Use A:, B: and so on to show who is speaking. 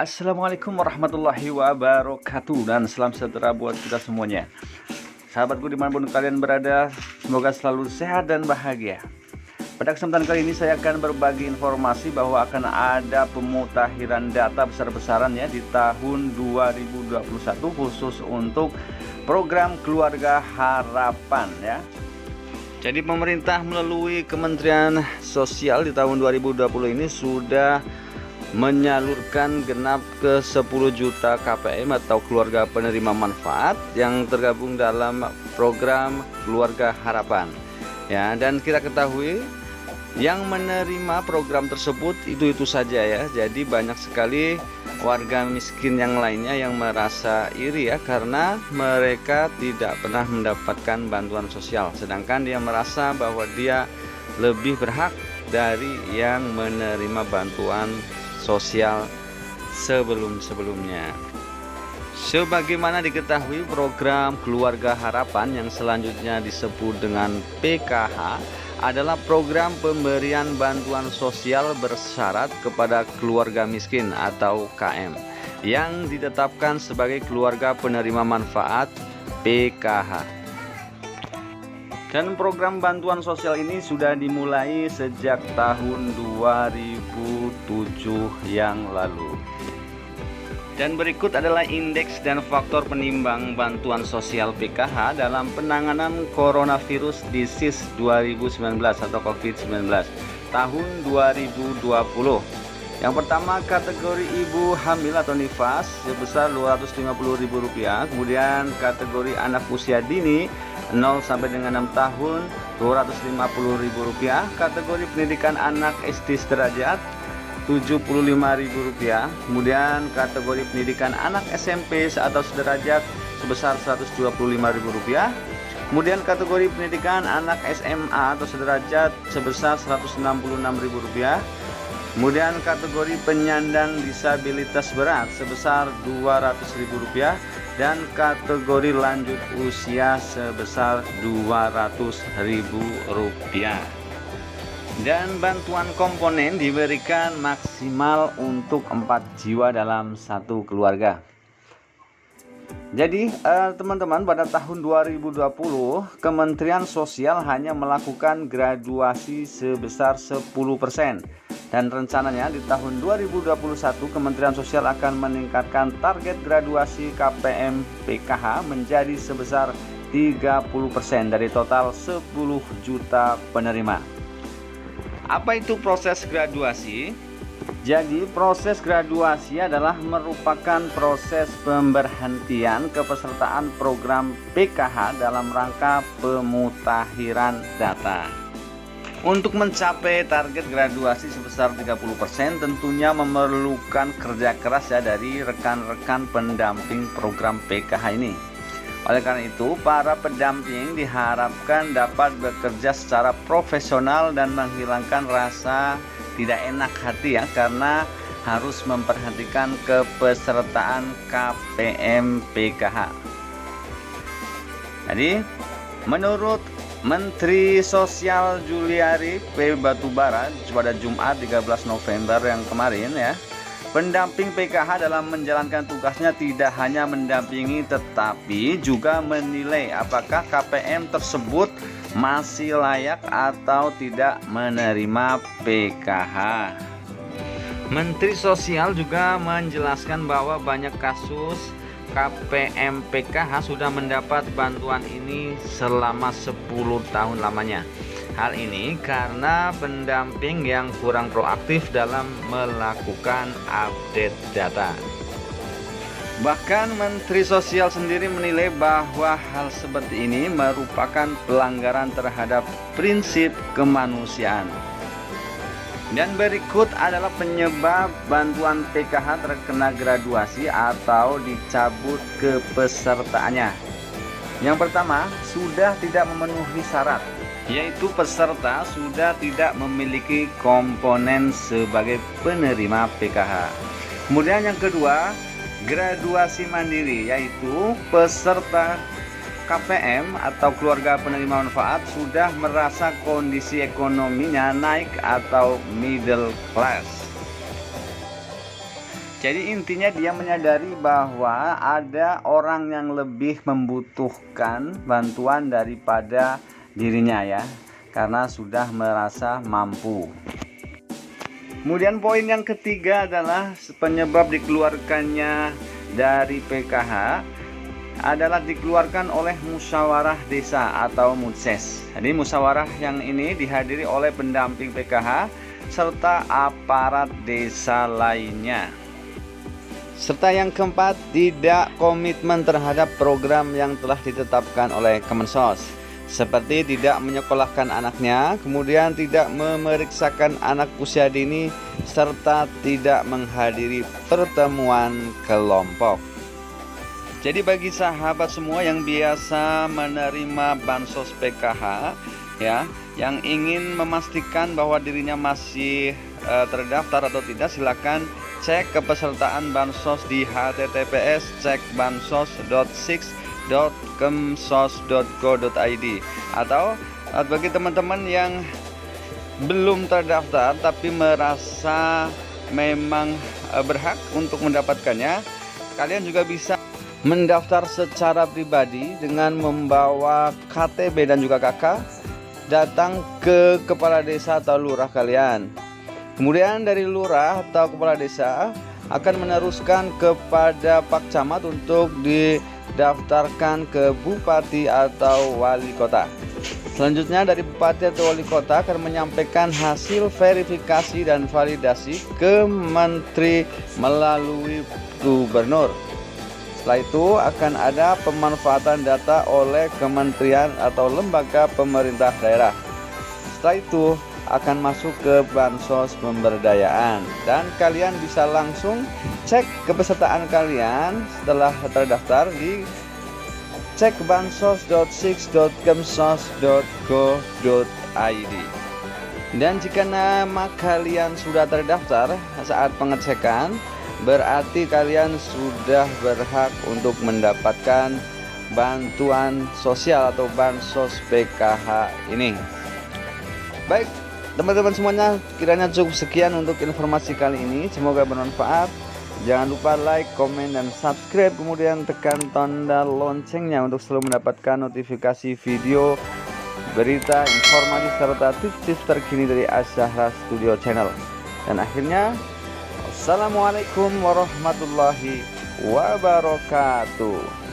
A: Assalamualaikum warahmatullahi wabarakatuh, dan salam sejahtera buat kita semuanya. Sahabatku dimanapun kalian berada, semoga selalu sehat dan bahagia. Pada kesempatan kali ini saya akan berbagi informasi bahwa akan ada pemutakhiran data besar-besaran ya di tahun 2021 khusus untuk program Keluarga Harapan ya. Jadi pemerintah melalui Kementerian Sosial di tahun 2020 ini sudah menyalurkan genap ke 10 juta KPM atau keluarga penerima manfaat yang tergabung dalam program Keluarga Harapan ya. Dan kita ketahui yang menerima program tersebut itu saja ya. Jadi banyak sekali warga miskin yang lainnya yang merasa iri ya, karena mereka tidak pernah mendapatkan bantuan sosial, sedangkan dia merasa bahwa dia lebih berhak dari yang menerima bantuan sosial sebelum-sebelumnya. Sebagaimana diketahui, program Keluarga Harapan yang selanjutnya disebut dengan PKH adalah program pemberian bantuan sosial bersyarat kepada keluarga miskin atau KM yang ditetapkan sebagai keluarga penerima manfaat PKH. Dan program bantuan sosial ini sudah dimulai sejak tahun 2007 yang lalu. Dan berikut adalah indeks dan faktor penimbang bantuan sosial PKH dalam penanganan coronavirus disease 2019 atau COVID-19 tahun 2020. Yang pertama, kategori ibu hamil atau nifas sebesar Rp250.000. Kemudian kategori anak usia dini 0 sampai dengan 6 tahun Rp250.000. Kategori pendidikan anak SD sederajat Rp75.000. Kemudian kategori pendidikan anak SMP atau sederajat sebesar Rp125.000. Kemudian kategori pendidikan anak SMA atau sederajat sebesar Rp166.000. Kemudian kategori penyandang disabilitas berat sebesar Rp200.000 dan kategori lanjut usia sebesar Rp200.000. Dan bantuan komponen diberikan maksimal untuk 4 jiwa dalam satu keluarga. Jadi teman-teman, pada tahun 2020 Kementerian Sosial hanya melakukan graduasi sebesar 10%. Dan rencananya di tahun 2021 Kementerian Sosial akan meningkatkan target graduasi KPM PKH menjadi sebesar 30% dari total 10 juta penerima. Apa itu proses graduasi? Jadi proses graduasi adalah merupakan proses pemberhentian kepesertaan program PKH dalam rangka pemutakhiran data. Untuk mencapai target graduasi sebesar 30% tentunya memerlukan kerja keras ya dari rekan-rekan pendamping program PKH ini. Oleh karena itu, para pendamping diharapkan dapat bekerja secara profesional dan menghilangkan rasa tidak enak hati ya, karena harus memperhatikan kepesertaan KPM PKH. Jadi, menurut Menteri Sosial Juliari P. Batubara pada Jumat 13 November yang kemarin ya, pendamping PKH dalam menjalankan tugasnya tidak hanya mendampingi tetapi juga menilai apakah KPM tersebut masih layak atau tidak menerima PKH. Menteri Sosial juga menjelaskan bahwa banyak kasus KPM PKH sudah mendapat bantuan ini selama 10 tahun lamanya. Hal ini karena pendamping yang kurang proaktif dalam melakukan update data. Bahkan Menteri Sosial sendiri menilai bahwa hal seperti ini merupakan pelanggaran terhadap prinsip kemanusiaan. Dan berikut adalah penyebab bantuan PKH terkena graduasi atau dicabut kepesertaannya. Yang pertama, sudah tidak memenuhi syarat, yaitu peserta sudah tidak memiliki komponen sebagai penerima PKH. Kemudian yang kedua, graduasi mandiri, yaitu peserta KPM atau keluarga penerima manfaat sudah merasa kondisi ekonominya naik atau middle class. Jadi intinya dia menyadari bahwa ada orang yang lebih membutuhkan bantuan daripada dirinya ya, karena sudah merasa mampu. Kemudian poin yang ketiga adalah penyebab dikeluarkannya dari PKH adalah dikeluarkan oleh musyawarah desa atau MUDSES. Jadi musyawarah yang ini dihadiri oleh pendamping PKH serta aparat desa lainnya. Serta yang keempat, tidak komitmen terhadap program yang telah ditetapkan oleh Kemensos, seperti tidak menyekolahkan anaknya, kemudian tidak memeriksakan anak usia dini, serta tidak menghadiri pertemuan kelompok. Jadi bagi sahabat semua yang biasa menerima bansos PKH ya, yang ingin memastikan bahwa dirinya masih terdaftar atau tidak, silakan cek kepesertaan bansos di https://cek.bansos.6.kemsos.go.id. Atau bagi teman-teman yang belum terdaftar tapi merasa memang berhak untuk mendapatkannya, kalian juga bisa mendaftar secara pribadi dengan membawa KTP dan juga KK, datang ke kepala desa atau lurah kalian. Kemudian dari lurah atau kepala desa akan meneruskan kepada Pak Camat untuk didaftarkan ke bupati atau wali kota. Selanjutnya dari bupati atau wali kota akan menyampaikan hasil verifikasi dan validasi ke menteri melalui gubernur. Setelah itu akan ada pemanfaatan data oleh kementerian atau lembaga pemerintah daerah. Setelah itu akan masuk ke bansos pemberdayaan, dan kalian bisa langsung cek kepesertaan kalian setelah terdaftar di cekbansos.6.kemsos.go.id. Dan jika nama kalian sudah terdaftar saat pengecekan, berarti kalian sudah berhak untuk mendapatkan bantuan sosial atau bansos PKH ini. Baik teman-teman semuanya, kiranya cukup sekian untuk informasi kali ini, semoga bermanfaat. Jangan lupa like, komen, dan subscribe, kemudian tekan tanda loncengnya untuk selalu mendapatkan notifikasi video, berita, informasi, serta tips-tips terkini dari Asyahra Studio Channel. Dan akhirnya, Assalamualaikum warahmatullahi wabarakatuh.